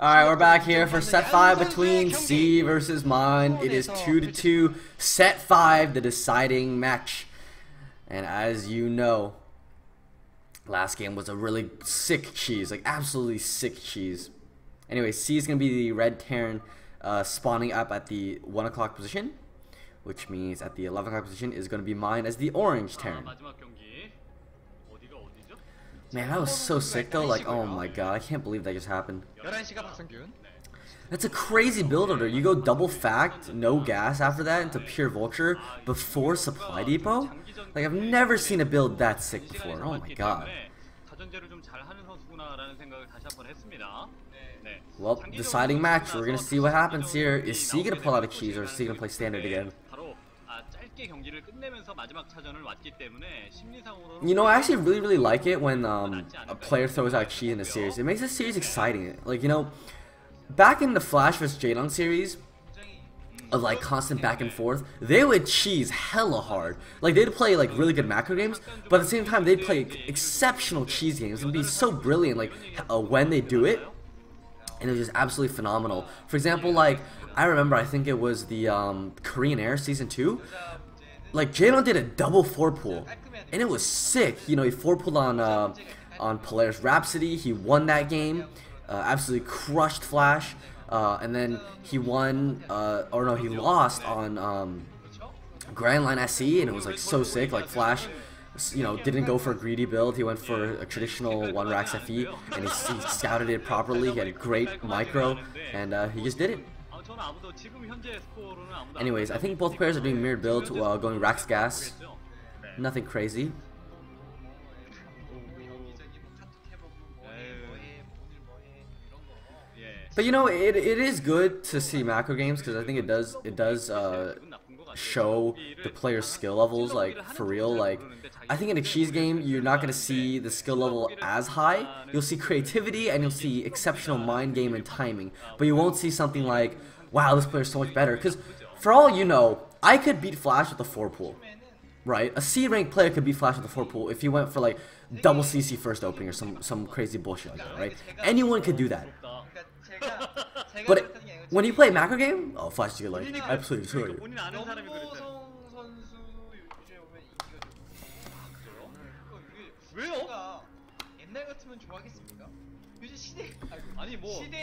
Alright, we're back here for set 5 between C versus Mine. It is 2-2, set 5, the deciding match. And as you know, last game was a really sick cheese, like absolutely sick cheese. Anyway, C is going to be the red Terran spawning up at the 1 o'clock position, which means at the 11 o'clock position is going to be Mine as the orange Terran. Man, that was so sick though, like, oh my god, I can't believe that just happened. That's a crazy build order. You go double fact, no gas after that into pure vulture before supply depot? Like, I've never seen a build that sick before, oh my god. Well, deciding match, we're gonna see what happens here. Is C gonna pull out a cheese or is C gonna play standard again? You know, I actually really like it when a player throws out cheese in a series. It makes the series exciting. Like, you know, back in the Flash vs. J-Dunk series of like constant back and forth, they would cheese hella hard. Like, they'd play like really good macro games, but at the same time they'd play exceptional cheese games and be so brilliant like when they do it. And it was just absolutely phenomenal. For example, like, I remember, I think it was the Korean Air Season 2. Like, J-Dunk did a double 4-pull, and it was sick. You know, he 4-pulled on Polaris Rhapsody. He won that game, absolutely crushed Flash, and then he won, or no, he lost on Grand Line SE, and it was like so sick. Like, Flash, you know, didn't go for a greedy build. He went for a traditional 1 Rax FE, and he scouted it properly. He had a great micro, and he just did it. Anyways, I think both players are doing mirrored builds while going Rax Gas. Nothing crazy. But you know, it is good to see macro games because I think it does show the player's skill levels, like, for real. Like, I think in a cheese game you're not gonna see the skill level as high. You'll see creativity and you'll see exceptional mind game and timing, but you won't see something like, wow, this player's so much better. Because for all you know, I could beat Flash with a 4-pull, right? A C rank player could beat Flash with a 4-pull if he went for like double CC first opening or some crazy bullshit like that, right? Anyone could do that. But when you play a macro game, oh, Flash is like, absolutely destroy you.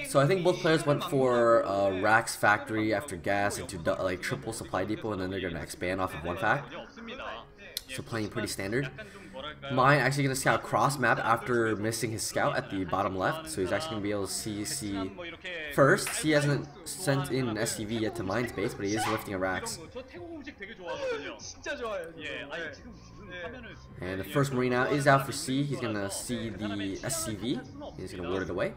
So I think both players went for Rax Factory after gas into like triple supply depot, and then they're gonna expand off of 1 fact. So playing pretty standard. Mine actually gonna scout cross map after missing his scout at the bottom left, so he's actually gonna be able to see C first. C hasn't sent in an SCV yet to Mine's base, but he is lifting a Rax. And the first Marine out is out for C. He's gonna see the SCV. He's gonna ward it away.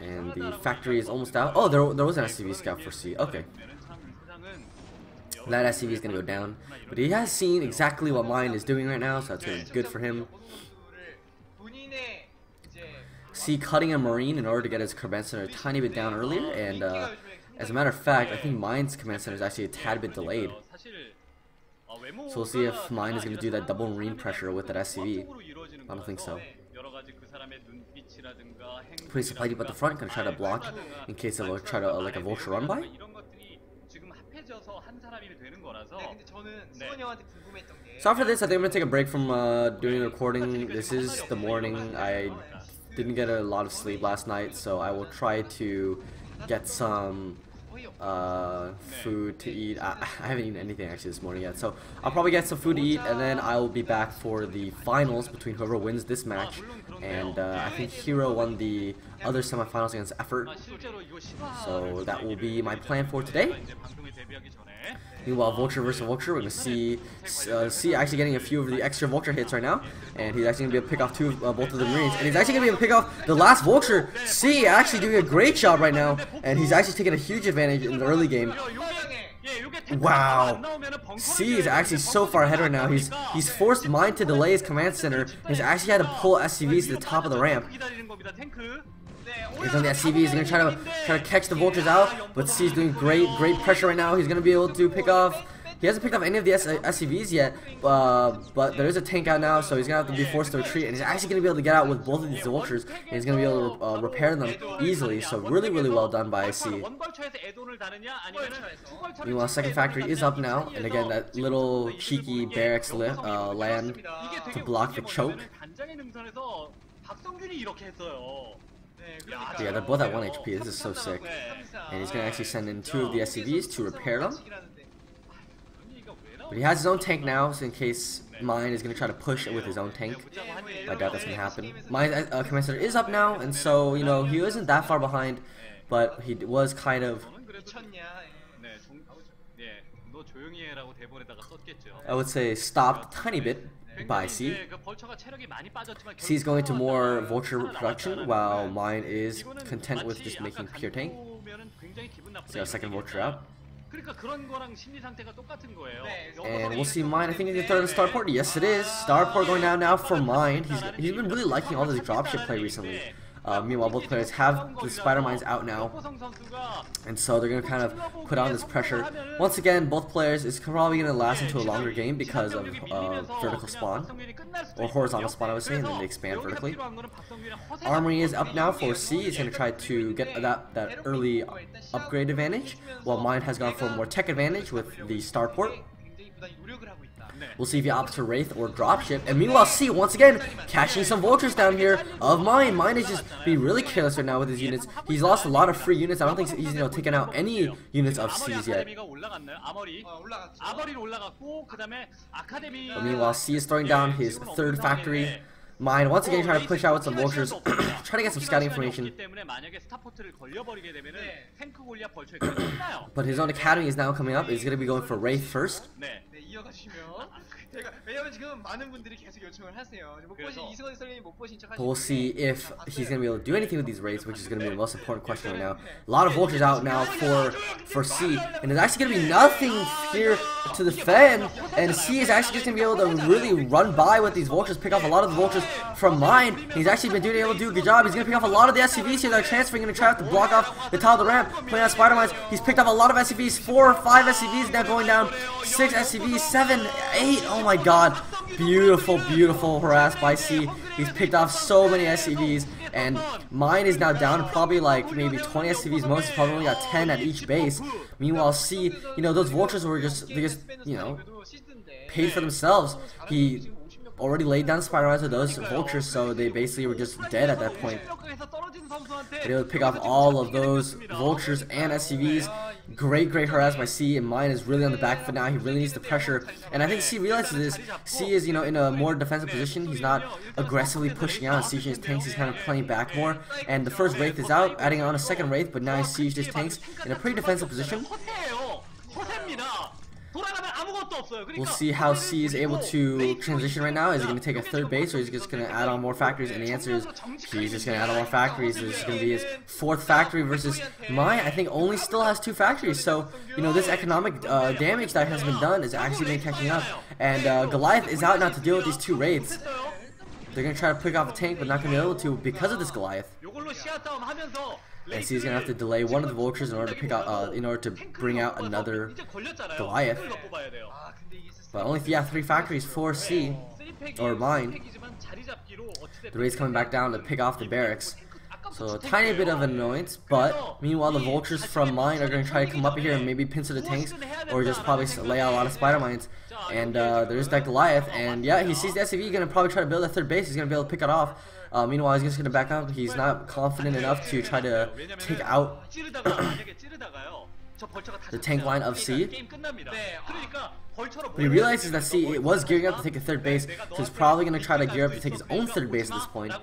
And the factory is almost out. Oh, there was an SCV scout for C. Okay. That SCV is going to go down, but he has seen exactly what Mine is doing right now, so that's good for him. C cutting a Marine in order to get his command center a tiny bit down earlier, and as a matter of fact, I think Mine's command center is actually a tad bit delayed. So we'll see if Mine is going to do that double Marine pressure with that SCV. I don't think so. Putting supply deep at the front, going to try to block in case they'll try to like a vulture run by. So after this, I think I'm going to take a break from doing the recording. This is the morning. I didn't get a lot of sleep last night, so I will try to get some food to eat. I haven't eaten anything actually this morning yet, so I'll probably get some food to eat, and then I will be back for the finals between whoever wins this match. And I think Hero won the other semifinals against Effort, so that will be my plan for today. Meanwhile, Vulture versus Vulture, we're going to see C actually getting a few of the extra Vulture hits right now, and he's actually going to be able to pick off both of the Marines, and he's actually going to be able to pick off the last Vulture. C actually doing a great job right now, and he's actually taking a huge advantage in the early game. Wow, C is actually so far ahead right now. He's forced Mine to delay his command center. He's actually had to pull SCVs to the top of the ramp. He's on the SCV. He's gonna try to catch the vultures out, but C's doing great pressure right now. He's gonna be able to pick off He hasn't picked up any of the SCVs yet, but there is a tank out now, so he's going to have to be forced to retreat, and he's actually going to be able to get out with both of these vultures, and he's going to be able to repair them easily, so really, really well done by IC. Meanwhile, second factory is up now, and again, that little cheeky barracks land to block the choke. Yeah, they're both at 1 HP. This is so sick. And he's going to actually send in 2 of the SCVs to repair them. But he has his own tank now, so in case Mine is going to try to push with his own tank. I doubt that's going to happen. Mine command center is up now, and so, you know, he isn't that far behind, but he was kind of, I would say, stopped a tiny bit by C. C is going to more vulture production, while Mine is content with just making pure tank. So our second vulture out. And we'll see Mine. I think it's the third starport. Yes, it is. Starport going down now for Mine. He's been really liking all this dropship play recently. Meanwhile, both players have the spider mines out now, and so they're going to kind of put on this pressure. Once again, both players is probably going to last into a longer game because of vertical spawn, or horizontal spawn I would say, and then they expand vertically. Armory is up now for C. He's going to try to get that early upgrade advantage, while Mine has gone for a more tech advantage with the starport. We'll see if he opts for Wraith or Dropship. And meanwhile, C, once again, catching some vultures down here of Mine. Mine is just being really careless right now with his units. He's lost a lot of free units. I don't think he's, you know, taken out any units of C's yet. But meanwhile, C is throwing down his third factory. Mine once again trying to push out with some vultures, trying to get some scouting information. But his own academy is now coming up. He's going to be going for Wraith first. But we'll see if he's going to be able to do anything with these Wraiths, which is going to be the most important question right now. A lot of vultures out now for C, and there's actually going to be nothing here to defend, and C is actually just going to be able to really run by with these vultures, pick off a lot of the vultures from Mine. He's actually been able to do a good job. He's going to pick off a lot of the SCVs here that are transferring, going to try to block off the top of the ramp, playing out spider mines. He's picked up a lot of SCVs, 4 or 5 SCVs now going down, 6 SCVs, 7, 8, oh my god. Beautiful, beautiful harass by C. He's picked off so many SCVs, and Mine is now down to probably like maybe 20 SCVs most. He's probably only got 10 at each base. Meanwhile, C, you know, those vultures were just, you know, paid for themselves. He already laid down spider mines with those vultures, so they basically were just dead at that point. They would pick off all of those vultures and SCVs. Great harass by C, and Mine is really on the back foot now. He really needs the pressure, and I think C realizes this. C is, you know, in a more defensive position. He's not aggressively pushing out and sieging his tanks. He's kind of playing back more, and the first Wraith is out, adding on a second Wraith, but now he sieged his tanks in a pretty defensive position. We'll see how C is able to transition right now. Is he going to take a third base, or is he just going to add on more factories? And the answer is he's just going to add on more factories. This is going to be his 4th factory versus Mine. I think only still has 2 factories. So, you know, this economic damage that has been done is actually been catching up. And Goliath is out now to deal with these 2 raids. They're going to try to pick off a tank, but not going to be able to because of this Goliath. And C is gonna have to delay one of the vultures in order to pick out, in order to bring out another Goliath. But only 3 factories for C or Mine. The raid's coming back down to pick off the barracks. So a tiny bit of annoyance, but meanwhile the vultures from Mine are gonna try to come up here and maybe pincer the tanks, or just probably lay out a lot of spider mines. And there's that Goliath, and yeah, he sees the SCV, gonna probably try to build a third base. He's gonna be able to pick it off. Meanwhile, he's just going to back up. He's not confident enough to try to take out the tank line of C. But he realizes that C was gearing up to take a third base, so he's probably going to try to gear up to take his own third base at this point.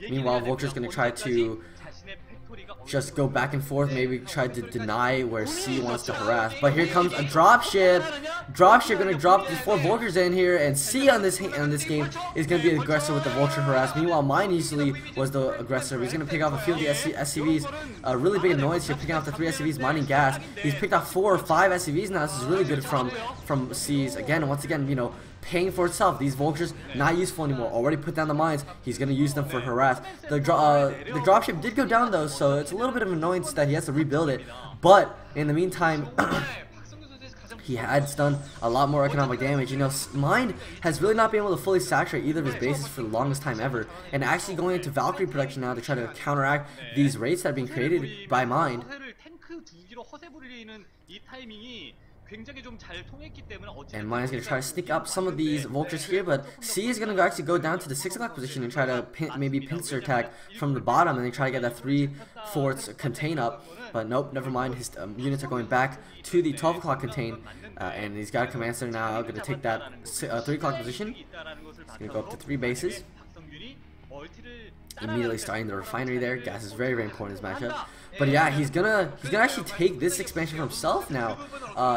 Meanwhile, Vulture's going to try to just go back and forth, maybe try to deny where C wants to harass. But here comes a dropship. Dropship gonna drop these 4 vultures in here, and C on this game is gonna be the aggressor with the vulture harass. Meanwhile, Mine usually was the aggressor. He's gonna pick off a few of the SCVs. Really big annoyance here, picking off the 3 SCVs, mining gas. He's picked off 4 or 5 SCVs now. This is really good from C's. Once again, you know, paying for itself. These vultures not useful anymore. Already put down the mines. He's gonna use them for harass. The dropship did go down though, so it's a little bit of annoyance that he has to rebuild it. But in the meantime, he has done a lot more economic damage. You know, Mind has really not been able to fully saturate either of his bases for the longest time ever, and actually going into Valkyrie production now to try to counteract these rates that are being created by Mind. And Mind is going to try to sneak up some of these vultures here, but C is going to actually go down to the 6 o'clock position and try to maybe pincer attack from the bottom and then try to get that 3/4 contain up. But nope, never mind. His units are going back to the 12 o'clock contain, and he's got a command center now. Going to take that 3 o'clock position. He's going to go up to 3 bases. Immediately starting the refinery there. Gas is very, very important in this matchup. But yeah, he's gonna actually take this expansion for himself now.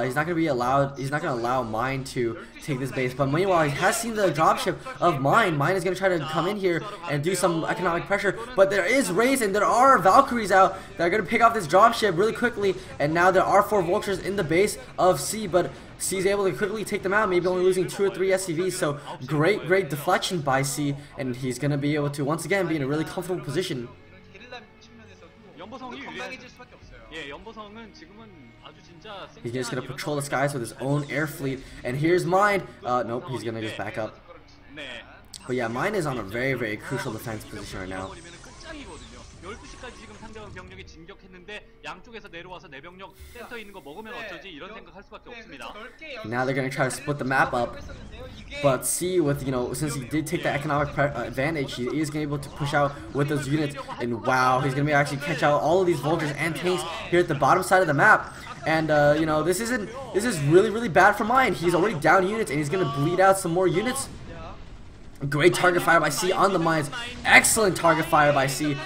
He's not gonna allow Mind to take this base. But meanwhile, he has seen the dropship of Mind. Mind is gonna try to come in here and do some economic pressure. But there is raids and there are Valkyries out that are gonna pick off this dropship really quickly. And now there are 4 vultures in the base of C, but C is able to quickly take them out, maybe only losing 2 or 3 SCVs. So great deflection by C, and he's gonna be able to once again be in a really comfortable position. He's just gonna patrol the skies with his own air fleet, and here's Mind. Nope, he's gonna just back up. But yeah, Mind is on a very, very crucial defense position right now. Now they're gonna try to split the map up, but C, with, you know, since he did take the economic advantage, he is gonna be able to push out with those units. And wow, he's gonna be actually catch out all of these vultures and tanks here at the bottom side of the map. And you know, this is really bad for Mind. He's already down units, and he's gonna bleed out some more units. Great target fire by C on the mines. Excellent target fire by C.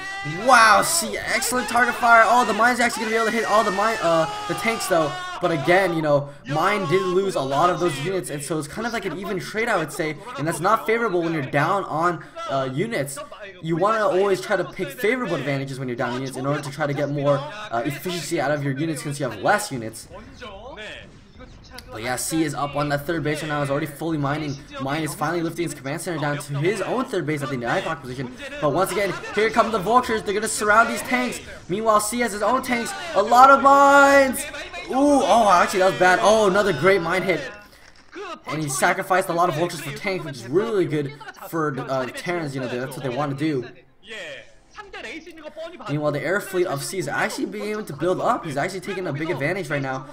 Wow, C, excellent target fire. Oh, the mines actually gonna be able to hit all the tanks though. But again, you know, Mind did lose a lot of those units, and so it's kind of like an even trade, I would say, and that's not favorable when you're down on units. You want to always try to pick favorable advantages when you're down units in order to try to get more efficiency out of your units since you have less units. But yeah, C is up on that 3rd base right now. Is already fully mining. Mind is finally lifting his command center down to his own 3rd base at the 9 o'clock position. But once again, here come the vultures. They're gonna surround these tanks. Meanwhile, C has his own tanks. A lot of mines. Ooh, oh, actually that was bad. Oh, another great mine hit. And he sacrificed a lot of vultures for tanks, which is really good for Terrans. You know, that's what they want to do. Meanwhile, the air fleet of C is actually being able to build up. He's actually taking a big advantage right now.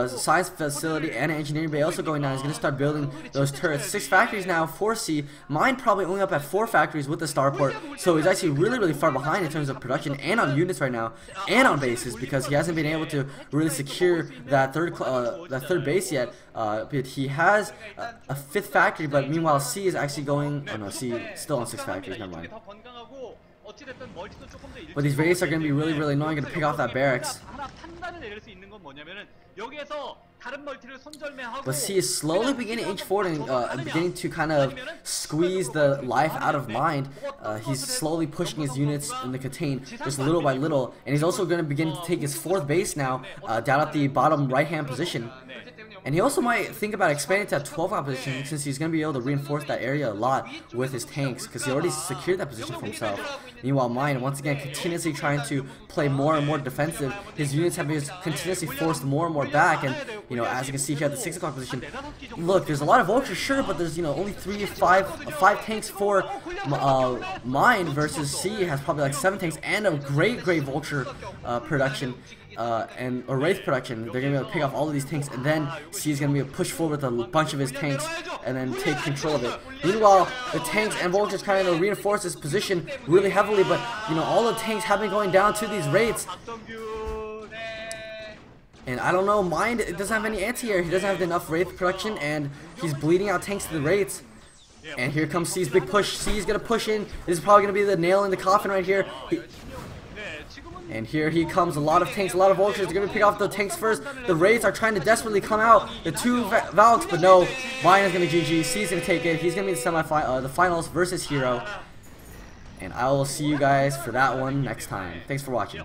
Science facility and engineering bay also going down. He's going to start building those turrets. 6 factories now for C. Mind probably only up at 4 factories with the starport. So he's actually really far behind in terms of production and on units right now, and on bases, because he hasn't been able to really secure that third base yet. But he has a 5th factory. But meanwhile, C is actually going. Oh no, C still on 6 factories. Never mind. But these raids are going to be really annoying. Going to pick off that barracks. But C is slowly beginning to inch forward and beginning to kind of squeeze the life out of Mind. He's slowly pushing his units in the contain just little by little. And he's also going to begin to take his 4th base now down at the bottom right-hand position. And he also might think about expanding to that 12th position, since he's going to be able to reinforce that area a lot with his tanks, because he already secured that position for himself. Meanwhile, Mind, once again, continuously trying to play more and more defensive. His units have been continuously forced more and more back, and, you know, as you can see here at the 6 o'clock position, look, there's a lot of vultures, sure, but there's, you know, only 5 tanks for Mind, versus C has probably like 7 tanks and a great vulture production. And a Wraith production. They're going to be able to pick off all of these tanks, and then C is going to be able to push forward with a bunch of his tanks and then take control of it. Meanwhile, the tanks and vultures kind of reinforce this position really heavily, but, you know, all the tanks have been going down to these raids. And I don't know, Mind, it doesn't have any anti-air. He doesn't have enough Wraith production, and he's bleeding out tanks to the raids. And here comes C's big push. C's going to push in. This is probably going to be the nail in the coffin right here. And here he comes, a lot of tanks, a lot of vultures. They're going to pick off the tanks first. The raids are trying to desperately come out. The 2 Valks, but no. Mind is going to GG. C's going to take it. He's going to be the finals versus Hero. And I will see you guys for that one next time. Thanks for watching.